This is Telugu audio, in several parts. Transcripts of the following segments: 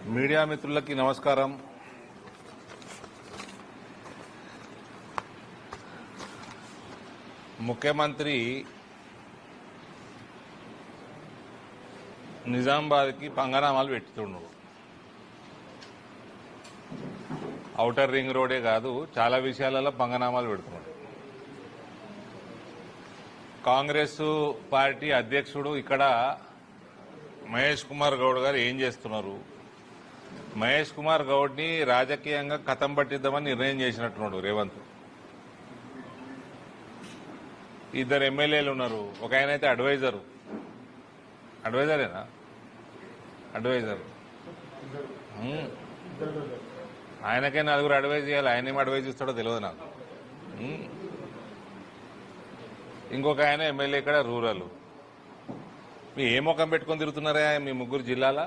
మీడియా మిత్రులకి నమస్కారం. ముఖ్యమంత్రి నిజామాబాద్కి పంగనామాలు పెట్టుతున్నాడు. ఔటర్ రింగ్ రోడే కాదు, చాలా విషయాలలో పంగనామాలు పెడుతున్నాడు. కాంగ్రెస్ పార్టీ అధ్యక్షుడు ఇక్కడ మహేష్ కుమార్ గౌడ్ గారు ఏం చేస్తున్నారు? మహేష్ కుమార్ గౌడ్ని రాజకీయంగా కథం పట్టిద్దామని నిర్ణయం చేసినట్టున్నాడు రేవంత్. ఇద్దరు ఎమ్మెల్యేలు ఉన్నారు. ఒక ఆయన అయితే అడ్వైజరేనా? అడ్వైజర్. ఆయనకే నలుగురు అడ్వైజ్ చేయాలి. ఆయన ఏం అడ్వైజ్ ఇస్తాడో తెలియదు నాకు. ఇంకొక ఆయన ఎమ్మెల్యే ఇక్కడ రూరల్. మీ ఏ ముఖం పెట్టుకొని తిరుగుతున్నారా మీ ముగ్గురు జిల్లాల?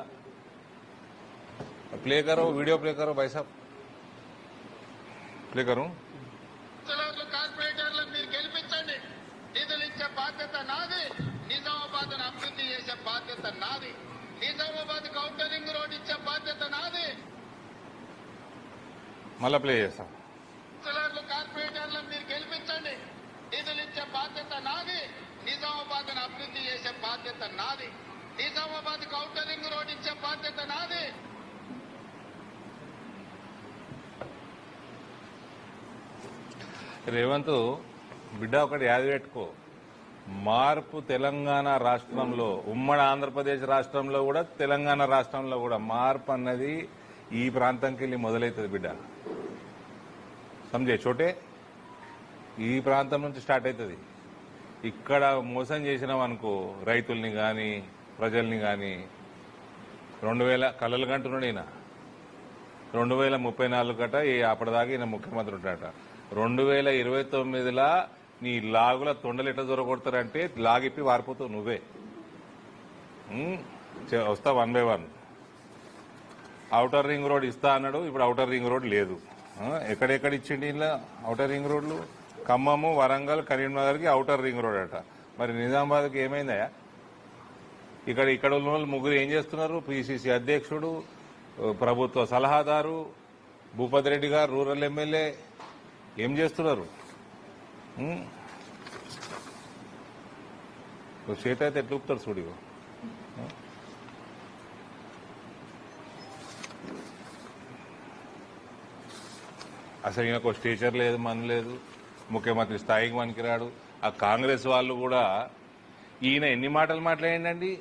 प्ले करो, वीडियो प्ले करो भाई साहब, प्ले करूं. కార్పొరేటర్లను మీరు గెలిపించండి. నిధులు ఇచ్చే బాధ్యత నాది. నిజామాబాద్ అభివృద్ధి చేసే బాధ్యత నాది. నిజామాబాద్ ఔటర్ రోడ్ ఇచ్చే బాధ్యత నాది. మళ్ళా ప్లే చేస్తాం. కార్పొరేటర్లను మీరు గెలిపించండి. నిధులు ఇచ్చే బాధ్యత నాది. నిజామాబాద్ అభివృద్ధి చేసే బాధ్యత నాది. నిజామాబాద్ ఔటర్ రోడ్ ఇచ్చే బాధ్యత నాది. రేవంత్ బిడ్డ ఒకటి యాది పెట్టుకో, మార్పు తెలంగాణ రాష్ట్రంలో, ఉమ్మడి ఆంధ్రప్రదేశ్ రాష్ట్రంలో కూడా, తెలంగాణ రాష్ట్రంలో కూడా మార్పు అన్నది ఈ ప్రాంతంకి వెళ్ళి మొదలవుతుంది బిడ్డ. సమజే చోటే ఈ ప్రాంతం నుంచి స్టార్ట్ అవుతుంది. ఇక్కడ మోసం చేసినాం అనుకో, రైతుల్ని కానీ ప్రజల్ని కానీ, 2000 కలలు కంటున్నాడు ఈయన. 2034 గట అప్పటిదాకా ఈయన ముఖ్యమంత్రి ఉంటాడట. 2029లా నీ లాగుల తొండలు ఎట్లా దొరకొడతారంటే లాగిప్పి వారిపోతావు నువ్వే. వస్తా 1 by 1. ఔటర్ రింగ్ రోడ్ ఇస్తా అన్నాడు, ఇప్పుడు ఔటర్ రింగ్ రోడ్ లేదు. ఎక్కడెక్కడ ఇచ్చిండి ఇలా ఔటర్ రింగ్ రోడ్లు? ఖమ్మము, వరంగల్, కరీంనగర్కి ఔటర్ రింగ్ రోడ్ అట. మరి నిజామాబాద్కి ఏమైందా? ఇక్కడ ఉన్న వాళ్ళు ముగ్గురు ఏం చేస్తున్నారు? పిసిసి అధ్యక్షుడు, ప్రభుత్వ సలహాదారు భూపతి రెడ్డి గారు, రూరల్ ఎమ్మెల్యే ఏం చేస్తున్నారు? చేత అయితే ఎట్లా ఊపుతారు చూడు. అసలు ఈయనకు స్టేచర్ లేదు, మన లేదు, ముఖ్యమంత్రి స్థాయికి పనికిరాడు. ఆ కాంగ్రెస్ వాళ్ళు కూడా ఈయన ఎన్ని మాటలు మాట్లాడిండండి,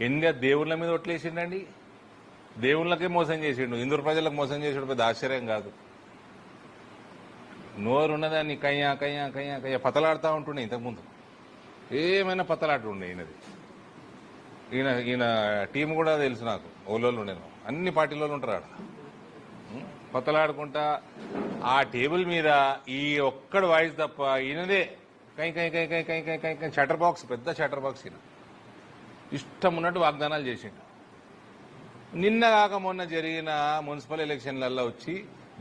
ఎన్ని దేవుళ్ళ మీద ఒట్లేసిండండి. దేవుళ్ళకే మోసం చేసిండు, హిందూ ప్రజలకు మోసం చేసాడు. పెద్ద ఆశ్చర్యం కాదు. నోరున్నదాన్ని కయ్యా కయ్యా కయ్యా కయ్యా పతలాడుతూ ఉంటుండే. ఇంతకుముందు ఏమైనా పతలాట ఉండే ఈయనది. ఈయన టీం కూడా తెలుసు నాకు. ఓలోళ్ళు నేను అన్ని పార్టీలలో ఉంటారు ఆడ. పతలాడుకుంటా ఆ టేబుల్ మీద ఈ ఒక్కడు వాయిస్ తప్ప ఈయనదే కై కై కై కై కై కై కై కై షటర్ బాక్స్, పెద్ద షటర్ బాక్స్. ఈయన ఇష్టం ఉన్నట్టు వాగ్దానాలు చేసిండు. నిన్న కాక మొన్న జరిగిన మున్సిపల్ ఎలక్షన్లలో వచ్చి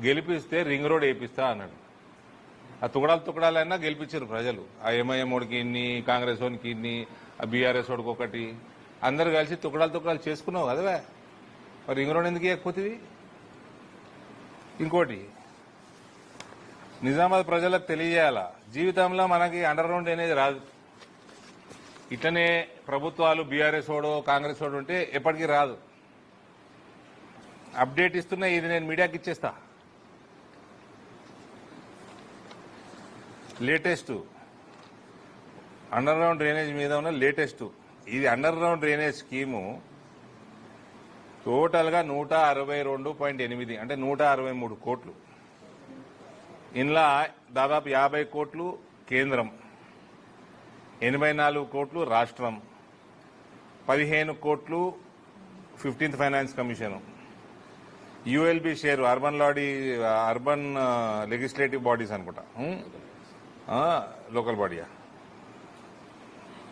గెలిపిస్తే రింగ్ రోడ్ వేపిస్తా అన్నాడు. ఆ తుకడాలైనా గెలిపించారు ప్రజలు. ఆ ఎంఐఎం ఓడికి ఇన్ని, కాంగ్రెస్ ఓడికి ఇన్ని, ఆ బీఆర్ఎస్ ఓడికి ఒకటి, అందరు కలిసి తుకడాలు చేసుకున్నావు కదవే. మరి రింగ్ రోడ్ ఎందుకు ఇవ్వకపోతుంది? ఇంకోటి నిజామాబాద్ ప్రజలకు తెలియజేయాలా, జీవితంలో మనకి అండర్ గ్రౌండ్ అనేది రాదు. ఇట్లనే ప్రభుత్వాలు బీఆర్ఎస్ ఓడో కాంగ్రెస్ ఓడు ఉంటే ఎప్పటికీ రాదు. అప్డేట్ ఇస్తున్నా, ఇది నేను మీడియాకి ఇచ్చేస్తా. లేటెస్ట్ అండర్ గ్రౌండ్ డ్రైనేజ్ మీద ఉన్న లేటెస్ట్ ఇది అండర్ గ్రౌండ్ డ్రైనేజ్ స్కీము టోటల్గా 162.8 అంటే 163 కోట్లు. ఇందులో దాదాపు 50 కోట్లు కేంద్రం, 84 కోట్లు రాష్ట్రం, 15 కోట్లు 15th finance commission, ULB share, urban legislative bodies అనుకుంటా, లోకల్ బాడీయా,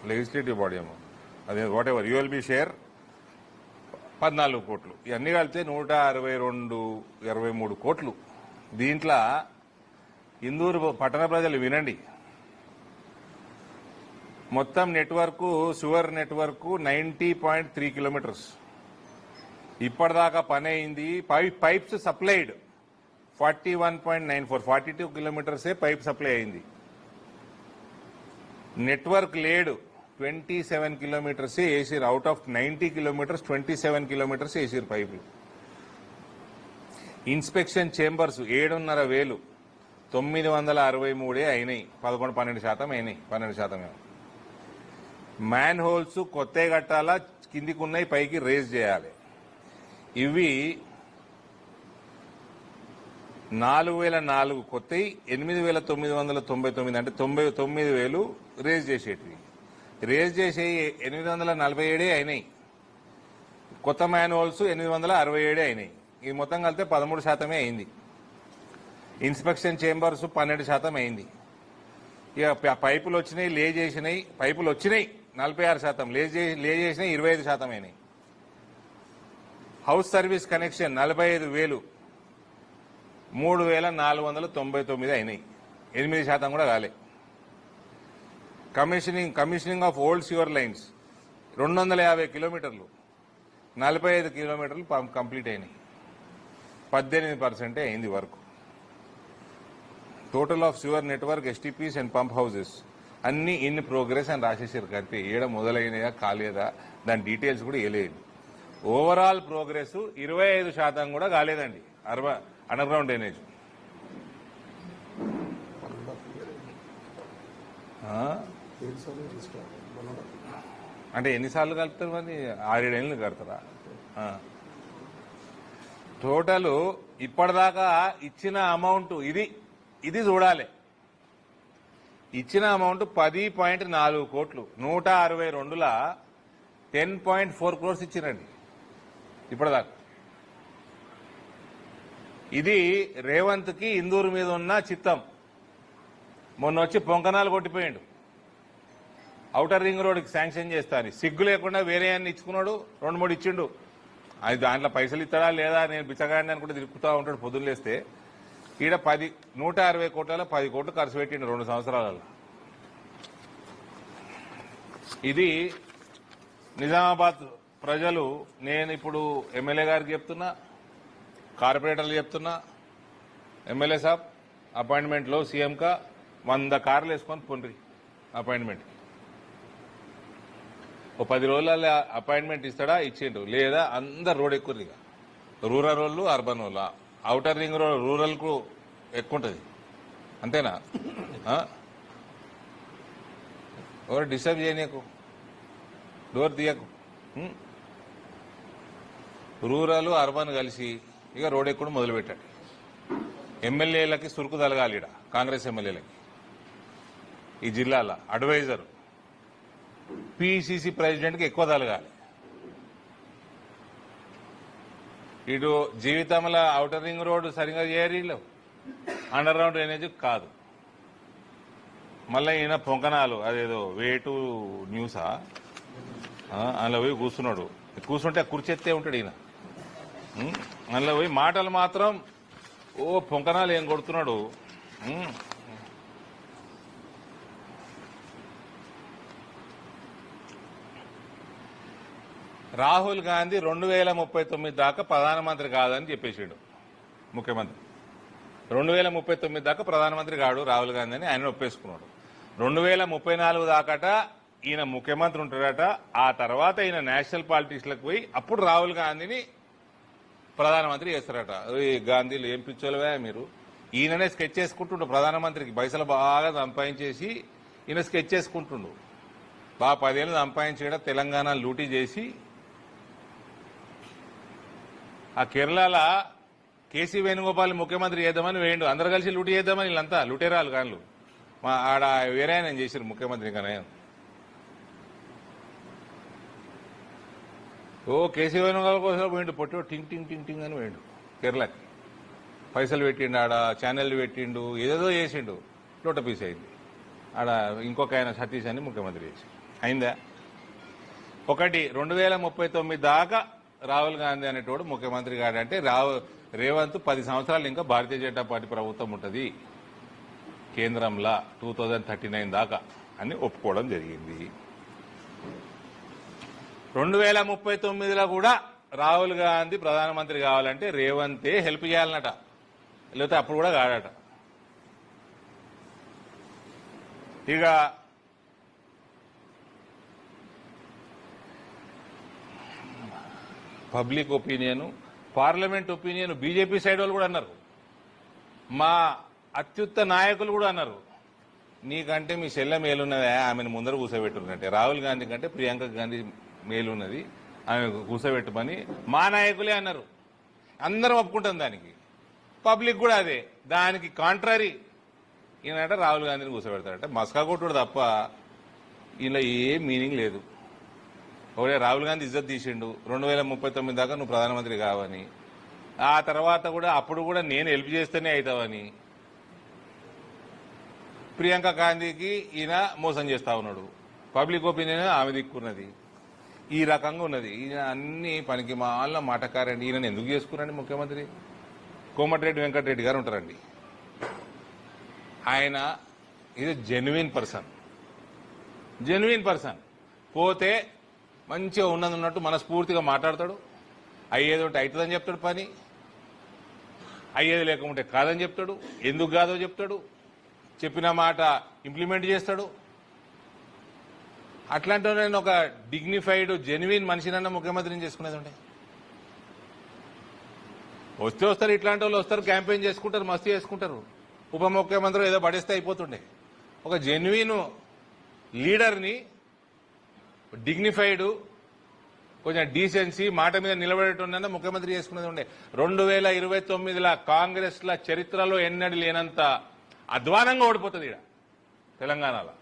లెజిస్లేటివ్ బాడీ ఏమో అదే, వాట్ ఎవర్, యూఎల్బి షేర్ 14 కోట్లు. ఇవన్నీ కలిపితే 123 కోట్లు. దీంట్లో ఇందూరు పట్టణ ప్రజలు వినండి, మొత్తం నెట్వర్క్, సువర్ నెట్వర్క్ 90.3 కిలోమీటర్స్. ఇప్పటిదాకా పని అయింది. పైప్స్ సప్లైడ్ 41.94, 42 కిలోమీటర్సే పైప్ సప్లై అయింది. నెట్వర్క్ లేడు, 27 కిలోమీటర్సే వేసిరు. అవుట్ ఆఫ్ 90 కిలోమీటర్స్ 27 కిలోమీటర్స్ వేసిరు పైపులు. ఇన్స్పెక్షన్ చేంబర్స్ 7,500, 963 అయినాయి. 11-12% అయినాయి. 12% మ్యాన్ హోల్స్ కొత్త కట్టాలా, కిందికి ఉన్నాయి, పైకి రేజ్ చేయాలి. ఇవి 4,004 కొత్తవి, 8,999 అంటే 99,000 రేజ్ చేసేటివి. రేజ్ చేసే 847 అయినాయి. కొత్త మ్యాన్ హోల్స్ 867 అయినాయి. ఇది మొత్తం కలిపితే 13% అయింది. ఇన్స్పెక్షన్ చేంబర్స్ 12% అయింది. ఇక పైపులు వచ్చినాయి, లే చేసినాయి. పైపులు వచ్చినాయి 46%, లే చేసినాయి 25% అయినాయి. హౌస్ సర్వీస్ కనెక్షన్ 45,000, 3,499 అయినాయి. 8% కూడా కాలే. Commissioning of old sewer lines 250 కిలోమీటర్లు, 45 కిలోమీటర్లు కంప్లీట్ అయినాయి. 18% అయింది work. Total of sewer network, STPs and pump houses అన్ని ఇన్ ప్రోగ్రెస్ అని రాసేసారు. కలిపి ఏడ మొదలైనయా కాలేదా దాని డీటెయిల్స్ కూడా వేయలేదు. ఓవరాల్ ప్రోగ్రెస్ 25% కూడా కాలేదండి. అండర్ గ్రౌండ్ డ్రైనేజ్ అంటే ఎన్నిసార్లు కలుపుతారు మరి? 6-7 ఏళ్ళు కడతారా? టోటల్ ఇప్పటిదాకా ఇచ్చిన అమౌంట్ ఇది చూడాలి. ఇచ్చిన అమౌంట్ 10.4 కోట్లు. 162ల 10.4 crores ఇచ్చిరండి ఇప్పటిదాకా. ఇది రేవంత్ కి ఇందూరు మీద ఉన్న చిత్తం. మొన్న వచ్చి పొంకనాలు కొట్టిపోయిండు. ఔటర్ రింగ్ రోడ్కి శాంక్షన్ చేస్తాను సిగ్గు లేకుండా వేరే అన్ని ఇచ్చుకున్నాడు. 2-3 ఇచ్చిండు. అది దాంట్లో పైసలు ఇస్తాడా లేదా, నేను బిచ్చగాడిని అని కూడా తిరుగుతూ ఉంటాడు పొద్దున్నేస్తే. ఈడ 160 కోట్లలో 10 కోట్లు ఖర్చు పెట్టిండు 2 సంవత్సరాలలో. ఇది నిజామాబాద్ ప్రజలు, నేను ఇప్పుడు ఎమ్మెల్యే గారికి చెప్తున్నా, కార్పొరేటర్లు చెప్తున్నా, ఎమ్మెల్యే సాబ్ అపాయింట్మెంట్లో సీఎంకా 100 కార్లు వేసుకొని పొండ్రి అపాయింట్మెంట్. ఓ 10 రోజుల అపాయింట్మెంట్ ఇస్తాడా? ఇచ్చిండు. లేదా అందరు రోడ్ ఎక్కువ. రూరల్ వాళ్ళు, అర్బన్ వాళ్ళు. ఔటర్ రింగ్ రోడ్ రూరల్కు ఎక్కువ ఉంటుంది. అంతేనా? ఎవరు డిస్టర్బ్ చేయనీకు, డోర్ తీయకు. రూరల్ అర్బన్ కలిసి ఇక రోడ్ ఎక్కువ మొదలుపెట్టాడు. ఎమ్మెల్యేలకి సురుకు తలగాలి. ఈడ కాంగ్రెస్ ఎమ్మెల్యేలకి ఈ జిల్లాలో అడ్వైజర్, పిసిసి ప్రెసిడెంట్కి ఎక్కువ తలగాలి. ఇటు జీవితంలో ఔటర్ రింగ్ రోడ్డు సరిగా చేయరు, అండర్ గ్రౌండ్ డ్రైనేజ్ కాదు. మళ్ళీ ఈయన పొంకనాలు, అదేదో వేటు న్యూసా, అందులో పోయి కూర్చున్నాడు. కూర్చుంటే కుర్చెత్తే ఉంటాడు ఈయన. అందులో పోయి మాటలు మాత్రం పొంకనాలు ఏం కొడుతున్నాడు. రాహుల్ గాంధీ 2039 దాకా ప్రధానమంత్రి కాదని చెప్పేసాడు ముఖ్యమంత్రి. 2039 దాకా ప్రధానమంత్రి కాడు రాహుల్ గాంధీ అని ఆయన ఒప్పేసుకున్నాడు. 2034 దాకాట ఈయన ముఖ్యమంత్రి ఉంటాడట. ఆ తర్వాత ఈయన నేషనల్ పాలిటిక్స్లకు పోయి అప్పుడు రాహుల్ గాంధీని ప్రధానమంత్రి చేస్తారట. గాంధీలు ఏం పిచ్చోలవే మీరు. ఈయననే స్కెచ్ చేసుకుంటుండు ప్రధానమంత్రికి. పైసలు బాగా సంపాదించేసి ఈయన స్కెచ్ చేసుకుంటుండు. బాగా 10 ఏళ్ళు సంపాదించేట తెలంగాణ లూటీ చేసి ఆ కేరళ కేసీ వేణుగోపాల్ ముఖ్యమంత్రి చేద్దామని వేయండు. అందరు కలిసి లూటీ చేద్దామని వీళ్ళంతా లూటేరాలు కాళ్ళు. మా ఆడ వేరే ఆయన చేశారు ముఖ్యమంత్రి. కానీ కేసీ వేణుగోపాల్ కోసం వేయండు. పొట్టి టింగ్ టింగ్ టింగ్ టింగ్ అని వేయండు కేరళకి. పైసలు పెట్టిండు, ఆడ ఛానల్ పెట్టిండు, ఏదేదో చేసిండు. లోట పీస్ అయింది. ఆడ ఇంకొక ఆయన సతీష్ అని ముఖ్యమంత్రి చేసి అయిందా. ఒకటి 2039 దాకా రాహుల్ గాంధీ అనేటోడు ముఖ్యమంత్రి కాడంటే రేవంత్ 10 సంవత్సరాలు ఇంకా భారతీయ జనతా పార్టీ ప్రభుత్వం ఉంటుంది కేంద్రంలో 2039 దాకా అని ఒప్పుకోవడం జరిగింది. 2039లో కూడా రాహుల్ గాంధీ ప్రధానమంత్రి కావాలంటే రేవంతే హెల్ప్ చేయాలన్నట, లేకపోతే అప్పుడు కూడా కాడట. ఇక public opinion, parliament opinion, BJP side వాళ్ళు కూడా అన్నారు, మా అత్యుత్త నాయకులు కూడా అన్నారు, నీకంటే మీ చెల్లె మేలున్నదా ఆమెను ముందర కూర్చోబెట్టున్నట్టే, రాహుల్ గాంధీ కంటే ప్రియాంక గాంధీ మేలున్నది ఆమె కూర్చోబెట్టమని మా నాయకులే అన్నారు. అందరం ఒప్పుకుంటాం దానికి, పబ్లిక్ కూడా అదే. దానికి కాంట్రరీ ఈయనంటే రాహుల్ గాంధీని కూర్చోబెడతాడంటే మస్కా కొట్టుడు తప్ప ఇలా ఏం మీనింగ్ లేదు. ఒకటే రాహుల్ గాంధీ ఇజ్జత్ తీసిండు 2039 దాకా నువ్వు ప్రధానమంత్రి కావని, ఆ తర్వాత కూడా అప్పుడు కూడా నేను హెల్ప్ చేస్తేనే అవుతావని ప్రియాంక గాంధీకి ఈయన మోసం చేస్తా ఉన్నాడు. పబ్లిక్ ఒపీనియన్ ఆమె దిక్కున్నది, ఈ రకంగా ఉన్నది. ఈయన అన్ని పనికి మాల మాటకారండి. ఈయనను ఎందుకు చేసుకున్నాండి ముఖ్యమంత్రి? కోమటిరెడ్డి వెంకటరెడ్డి గారు ఉంటారండి, ఆయన ఇది జెన్యున్ పర్సన్. పోతే మంచిగా ఉన్నట్టు మనస్ఫూర్తిగా మాట్లాడతాడు, అయ్యేది ఉంటే అవుతుందని చెప్తాడు పని, అయ్యేది లేకుంటే కాదని చెప్తాడు, ఎందుకు కాదో చెప్తాడు, చెప్పిన మాట ఇంప్లిమెంట్ చేస్తాడు. అట్లాంటి నేను ఒక డిగ్నిఫైడ్ జెన్యున్ మనిషినన్నా ముఖ్యమంత్రిని చేసుకునేది ఉండే. వస్తారు, ఇట్లాంటి వాళ్ళు వస్తారు, క్యాంపెయిన్ చేసుకుంటారు, మస్తు చేసుకుంటారు, ఉప ముఖ్యమంత్రి ఏదో పడేస్తే అయిపోతుండే. ఒక జెన్యున్ లీడర్ని, డిగ్నిఫైడ్, కొంచెం డీసెన్సీ, మాట మీద నిలబడేటన్నా ముఖ్యమంత్రి చేసుకునేది ఉండే. 2029 కాంగ్రెస్ల చరిత్రలో ఎన్నడూ లేనంత అధ్వానంగా ఓడిపోతుంది ఇక్కడ తెలంగాణలో.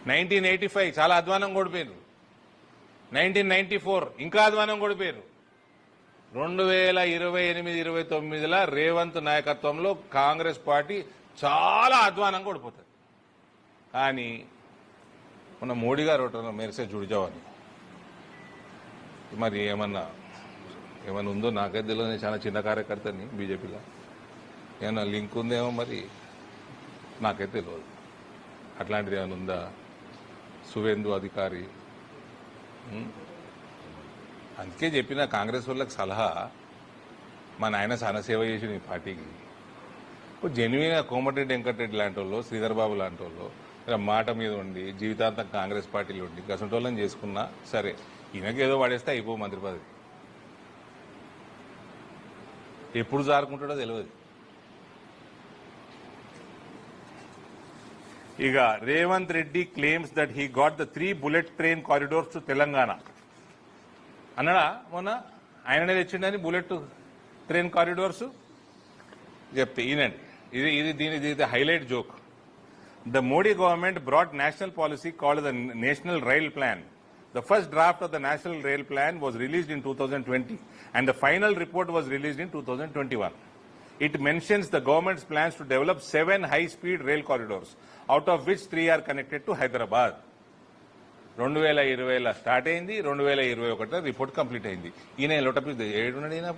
1985 చాలా అధ్వానంగా ఓడిపోయారు, 1994 ఇంకా అధ్వానంగా ఓడిపోయారు. 2028-29 రేవంత్ నాయకత్వంలో కాంగ్రెస్ పార్టీ చాలా అధ్వానంగా ఓడిపోతుంది. కానీ మొన్న మోడీ గారు ఒకటి మెరిసే జుడిజావని, మరి ఏమన్నా ఉందో నాకైతే తెలియదు. చాలా చిన్న కార్యకర్తని బీజేపీలో, ఏమన్నా లింక్ ఉందేమో మరి నాకైతే తెలియదు. అట్లాంటిది ఏమైనా ఉందా? సువేందు అధికారి, అందుకే చెప్పిన కాంగ్రెస్ వాళ్ళకి సలహా, మా నాయన చాలా సేవ చేసిన ఈ పార్టీకి. జెన్యున్గా కోమటిరెడ్డి వెంకటరెడ్డి లాంటి వాళ్ళు, శ్రీధర్ బాబు లాంటి వాళ్ళు మాట మీద ఉండి జీవితాంతం కాంగ్రెస్ పార్టీలో ఉండి గసంటోళ్ళని చేసుకున్నా సరే, ఈయనకి ఏదో పడేస్తే అయిపో మంత్రి పదవి. ఎప్పుడు జారుకుంటాడో తెలియదు. ఇక Revanth Reddy claims that he got the 3 bullet train corridors to Telangana అన్నాడా? మొన్న ఆయననే తెచ్చిండని బుల్లెట్ ట్రైన్ కారిడోర్స్ చెప్తే ఈయనండి, ఇది highlight joke. The Modi government brought national policy called the National Rail Plan. The first draft of the National Rail Plan was released in 2020 and the final report was released in 2021. It mentions the government's plans to develop 7 high-speed rail corridors, out of which 3 are connected to Hyderabad. 2020 start అయింది, 2021 రిపోర్ట్ కంప్లీట్ అయింది. ఈయన లోటపి ఏడున్నాడు. ఈయన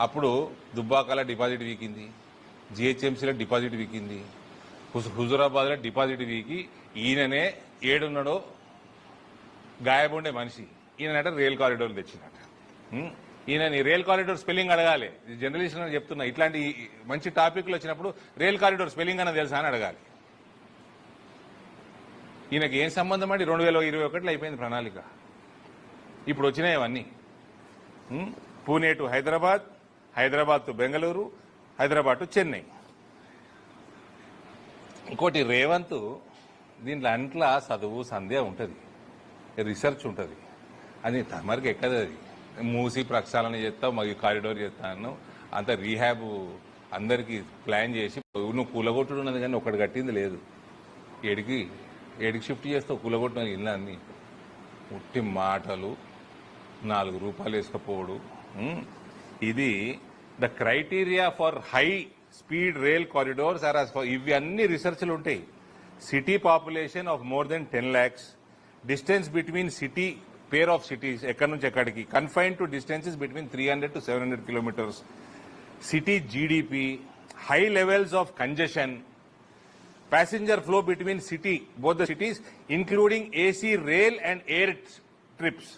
అప్పుడు దుబ్బాకల డిపాజిట్ వీకింది, జిహెచ్ఎంసీలో డిపాజిట్ వీకింది, హుజురాబాద్లో డిపాజిట్ వీకి ఈయననే ఏడున్నాడో గాయబుండే మనిషి. ఈయనట రైల్ కారిడోర్ తెచ్చినట. ఈయన రైల్ కారిడోర్ స్పెల్లింగ్ అడగాలి. జర్నలిస్ట్ చెప్తున్నా, ఇట్లాంటి మంచి టాపిక్లు వచ్చినప్పుడు రైల్ కారిడోర్ స్పెల్లింగ్ అన్న తెలుసా అని అడగాలి. ఈయనకి ఏం సంబంధం అండి? 2021 అయిపోయింది ప్రణాళిక. ఇప్పుడు వచ్చినాయి అవన్నీ. Pune to Hyderabad, Hyderabad to Bengaluru, Hyderabad to Chennai. ఇంకోటి రేవంత్ దీంట్లో అంట్లా చదువు సంధ్య ఉంటుంది, రీసెర్చ్ ఉంటుంది, అది తమరికి ఎక్కదు. అది మూసి ప్రక్షాళన చేస్తావు, మరి కారిడోర్ చేస్తాను, అంత రీహాబ్ అందరికి ప్లాన్ చేసి నువ్వు కూలగొట్టుడు ఉన్నది కానీ ఒకటి కట్టింది లేదు. ఏడికి షిఫ్ట్ చేస్తావు కూలగొట్టిన ఇల్లు అన్ని ఉట్టి మాటలు, 4 రూపాయలు వేసుకపోవడు. ఇది the criteria for high speed rail corridors are as per ఇవి అన్ని రీసెర్చ్లు ఉంటాయి. City population of more than 10 lakhs, distance between city pair of cities ఎక్కడి నుంచి ఎక్కడికి, confine to distances between 300 to 700 kilometers, city GDP, high levels of congestion, passenger flow between both the cities, including AC rail and air trips.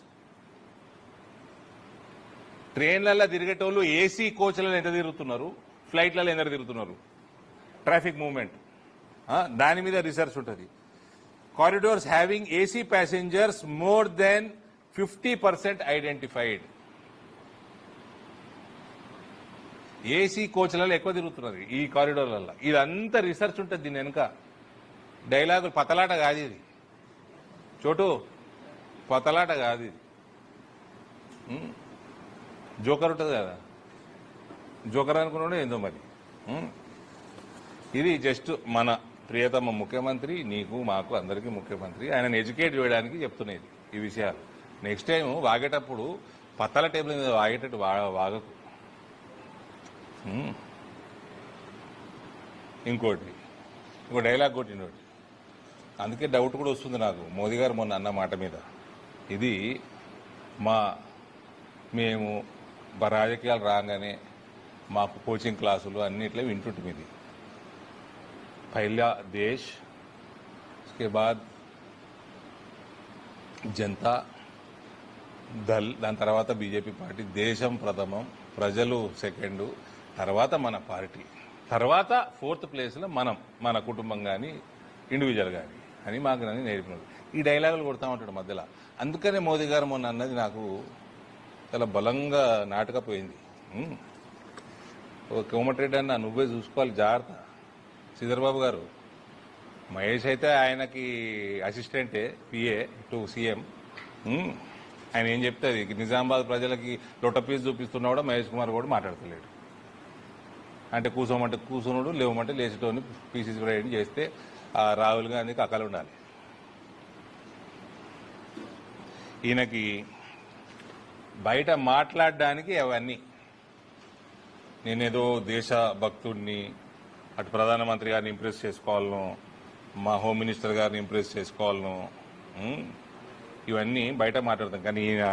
ట్రైన్లలో తిరిగేటోళ్ళు ఏసీ కోచ్లలో ఎంత తిరుగుతున్నారు, ఫ్లైట్లలో ఎంత తిరుగుతున్నారు, ట్రాఫిక్ మూవ్మెంట్, దాని మీద రీసెర్చ్ ఉంటుంది. Corridors having AC passengers more than 50% identified. AC కోచ్లలో ఎక్కువ తిరుగుతున్నారు ఈ కారిడోర్లలో. ఇదంతా రీసెర్చ్ ఉంటుంది దీని వెనుక. డైలాగులు పతలాట కాదు ఇది చోటు, పతలాట కాదు ఇది. జోకర్ ఉంటుంది కదా, జోకర్ అనుకున్నాడు ఏందో మరి. ఇది జస్ట్ మన ప్రియతమ ముఖ్యమంత్రి, నీకు మాకు అందరికీ ముఖ్యమంత్రి, ఆయనను ఎడ్యుకేట్ చేయడానికి చెప్తున్నది ఈ విషయాలు. నెక్స్ట్ టైం వాగేటప్పుడు పత్తల టేబుల్ మీద వాగేటట్టు వాగకు. ఇంకో డైలాగ్ కొట్టినోటి, అందుకే డౌట్ కూడా వస్తుంది నాకు మోదీ గారు మొన్న అన్న మాట మీద. ఇది మేము రాజకీయాలు రాగానే మాకు కోచింగ్ క్లాసులు అన్నిట్లో వింటుంటాం. ఇది పహలా దేశ్, उसके बाद జనతా దళ్, దాని తర్వాత బీజేపీ పార్టీ, దేశం ప్రథమం, ప్రజలు సెకండు, తర్వాత మన పార్టీ, తర్వాత 4th ప్లేస్లో మనం, మన కుటుంబం కానీ ఇండివిజువల్ కానీ అని మాకు నన్ను నేర్పినాడు. ఈ డైలాగులు కొడతా ఉంటాడు మధ్యలో. అందుకనే మోదీ గారు మొన్న అన్నది నాకు చాలా బలంగా నాటకపోయింది. కోమటిరెడ్డి అన్న నువ్వే చూసుకోవాలి జాగ్రత్త. శ్రీధర్బాబు గారు, మహేష్ అయితే ఆయనకి అసిస్టెంటే, పిఏ టు సీఎం. ఆయన ఏం చెప్తుంది, నిజామాబాద్ ప్రజలకి లొట్టపీస్ చూపిస్తున్నా కూడా మహేష్ కుమార్ కూడా మాట్లాడతలేడు. అంటే కూసోమంటే కూసునుడు, లేవమంటే లేచేటోని పీసీసీ ప్రెసిడెంట్ చేస్తే ఆ రాహుల్ గాంధీకి అక్కలు ఉండాలి. ఈయనకి బయట మాట్లాడడానికి అవన్నీ, నేనేదో దేశభక్తుడిని, అటు ప్రధానమంత్రి గారిని ఇంప్రెస్ చేసుకోవాలను, మా హోమ్ మినిస్టర్ గారిని ఇంప్రెస్ చేసుకోవాలను, ఇవన్నీ బయట మాట్లాడతాం. కానీ ఈయన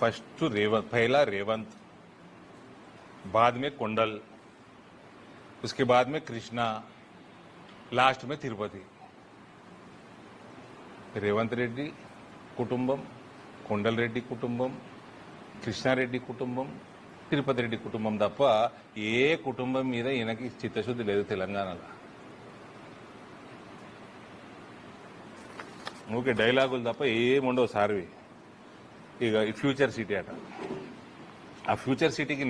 ఫస్ట్ పहला रेवंत, बाद में కొండల్, उसके बाद में कृष्णा, లాస్ట్ में తిరుపతి. రేవంత్ రెడ్డి కుటుంబం, కొండల్ రెడ్డి కుటుంబం, కృష్ణారెడ్డి కుటుంబం, తిరుపతి రెడ్డి కుటుంబం తప్ప ఏ కుటుంబం మీద ఈయనకి చిత్తశుద్ధి లేదు తెలంగాణలో. ఓకే, డైలాగులు తప్ప ఏముండవు సార్వి. ఇక ఈ ఫ్యూచర్ సిటీ అట, ఆ ఫ్యూచర్ సిటీకి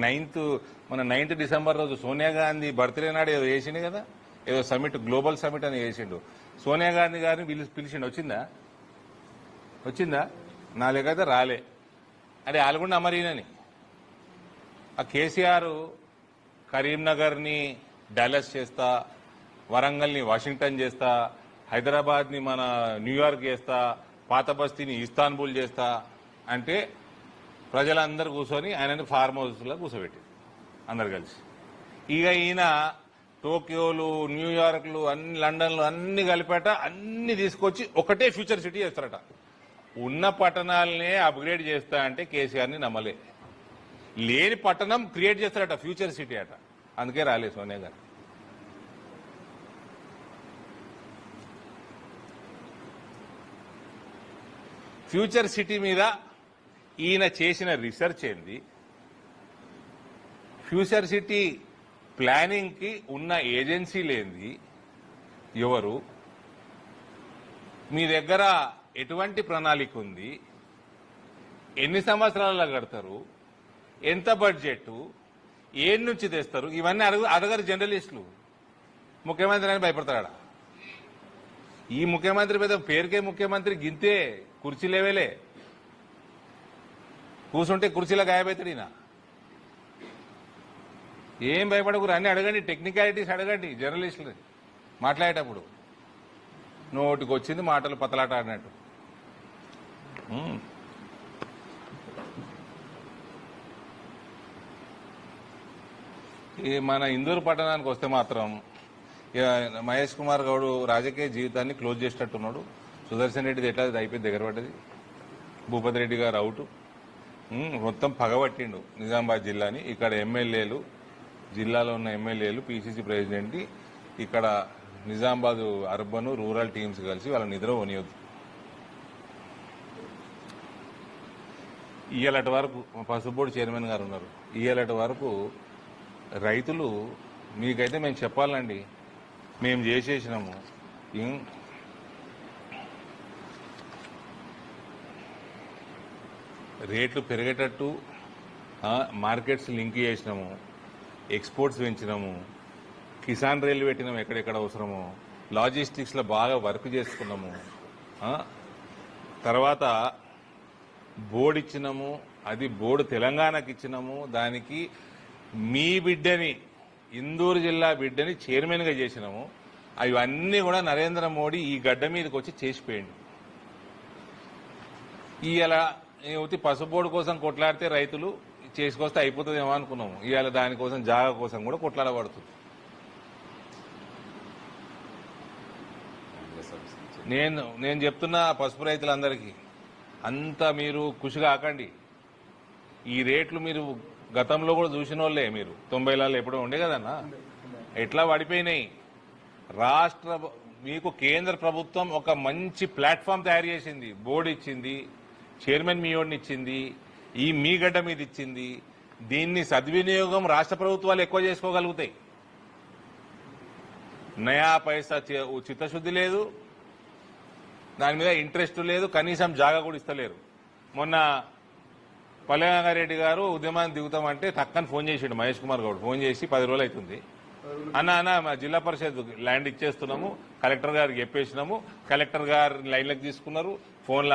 మన 9th డిసెంబర్ రోజు సోనియా గాంధీ బర్త్డే నాడు ఏదో వేసిండు కదా, ఏదో సమిట్, గ్లోబల్ సమిట్ అని వేసిండు. సోనియా గాంధీ గారిని పిలిచిండు. వచ్చిందా? నా లేకైతే రాలే. అంటే ఆల్గొండ అమరీనని. ఆ కేసీఆర్ కరీంనగర్ని డాలస్ చేస్తా, వరంగల్ని వాషింగ్టన్ చేస్తా, హైదరాబాద్ని మన న్యూయార్క్ చేస్తా, పాత బస్తీని ఇస్తాన్బుల్ చేస్తా అంటే ప్రజలందరూ కూర్చొని ఆయనని ఫార్మ్ హౌస్లో కూర్చోబెట్టి అందరు కలిసి. ఇక ఈయన టోక్యోలు, న్యూయార్క్లు, లండన్లు అన్ని కలిపేట అన్ని తీసుకొచ్చి ఒకటే ఫ్యూచర్ సిటీ చేస్తారట. ఉన్న పట్టణాలనే అప్గ్రేడ్ చేస్తా అంటే కేసీఆర్ని నమ్మలే. లేని పట్టణం క్రియేట్ చేస్తారట, ఫ్యూచర్ సిటీ అట. అందుకే రాలే సోనియా గారు. ఫ్యూచర్ సిటీ మీద ఈయన చేసిన రీసెర్చ్ ఏంది, ఫ్యూచర్ సిటీ ప్లానింగ్ కి ఉన్న ఏజెన్సీలేంది, ఎవరు, మీ దగ్గర ఎటువంటి ప్రణాళిక ఉంది, ఎన్ని సంవత్సరాలలో కడతారు, ఎంత బడ్జెట్, ఏం నుంచి తెస్తారు, ఇవన్నీ అడగరు జర్నలిస్టులు. ముఖ్యమంత్రి అని భయపడతాడా? ఈ ముఖ్యమంత్రి మీద పేరుకే ముఖ్యమంత్రి, గింతే కుర్చీ లేవేలే, కూర్చుంటే కుర్చీలో గాయపడతాడు ఈయన. ఏం భయపడకూరు, అన్ని అడగండి, టెక్నికాలిటీస్ అడగండి జర్నలిస్టులు మాట్లాడేటప్పుడు. నోటికి వచ్చింది మాటలు పతలాట ఆడినట్టు. మన ఇందూరు పట్టణానికి వస్తే మాత్రం మహేష్ కుమార్ గౌడ్ రాజకీయ జీవితాన్ని క్లోజ్ చేసేటట్టున్నాడు. సుదర్శన్ రెడ్డిది ఎట్లా అయిపోయింది, దగ్గర పడ్డది. భూపతి రెడ్డి గారు అవుట్. మొత్తం పగబట్టిండు నిజామాబాద్ జిల్లాని. ఇక్కడ ఎమ్మెల్యేలు, జిల్లాలో ఉన్న ఎమ్మెల్యేలు, పీసీసీ ప్రెసిడెంట్ ఇక్కడ నిజామాబాద్ అర్బన్ రూరల్ టీమ్స్ కలిసి వాళ్ళ నిద్ర పోనీయొద్దు. ఇయ్యాలటి వరకు మా పసుపు బోర్డు చైర్మన్ గారు ఉన్నారు. ఇయ్యాలటి వరకు రైతులు మీకైతే మేము చెప్పాలండి, మేము చేసేసినాము. రేట్లు పెరిగేటట్టు మార్కెట్స్ లింక్ చేసినాము, ఎక్స్పోర్ట్స్ పెంచినాము, కిసాన్ రైలు పెట్టినాము ఎక్కడెక్కడ అవసరమో, లాజిస్టిక్స్లో బాగా వర్క్ చేసుకున్నాము. తర్వాత బోర్డు ఇచ్చినాము, అది బోర్డు తెలంగాణకి ఇచ్చినాము. దానికి మీ బిడ్డని, ఇందూరు జిల్లా బిడ్డని చైర్మన్గా చేసినాము. అవన్నీ కూడా నరేంద్ర మోడీ ఈ గడ్డ మీదకి వచ్చి చేసిపోయింది. ఇవాళ పసుపు బోర్డు కోసం కొట్లాడితే రైతులు చేసుకొస్తే అయిపోతుందేమో అనుకున్నాము. ఇవాళ దానికోసం జాగా కోసం కూడా కొట్లాడబడుతుంది. నేను చెప్తున్నా పసుపు రైతులందరికీ, అంతా మీరు ఖుషి కాకండి. ఈ రేట్లు మీరు గతంలో కూడా చూసిన వాళ్ళే. మీరు 90లలో ఎప్పుడో ఉండే కదన్నా, ఎట్లా పడిపోయినాయి. మీకు కేంద్ర ప్రభుత్వం ఒక మంచి ప్లాట్ఫామ్ తయారు చేసింది, బోర్డు ఇచ్చింది, చైర్మన్ మీయోడిని ఇచ్చింది, ఈ మీ గడ్డ మీద ఇచ్చింది. దీన్ని సద్వినియోగం రాష్ట్ర ప్రభుత్వాలు ఎక్కువ చేసుకోగలుగుతాయి. నయా పైసా చిత్తశుద్ధి లేదు, దాని మీద ఇంట్రెస్ట్ లేదు, కనీసం జాగా కూడా ఇస్తలేరు. మొన్న పల్లెరంగారెడ్డి గారు ఉద్యమాన్ని దిగుతామంటే టక్కని ఫోన్ చేసిండు మహేష్ కుమార్ గౌడ్. ఫోన్ చేసి 10 రోజులు అవుతుంది, అన్న మా జిల్లా పరిషత్ ల్యాండ్ ఇచ్చేస్తున్నాము, కలెక్టర్ గారికి చెప్పేసినాము, కలెక్టర్ గారు లైన్లకు తీసుకున్నారు, ఫోన్లో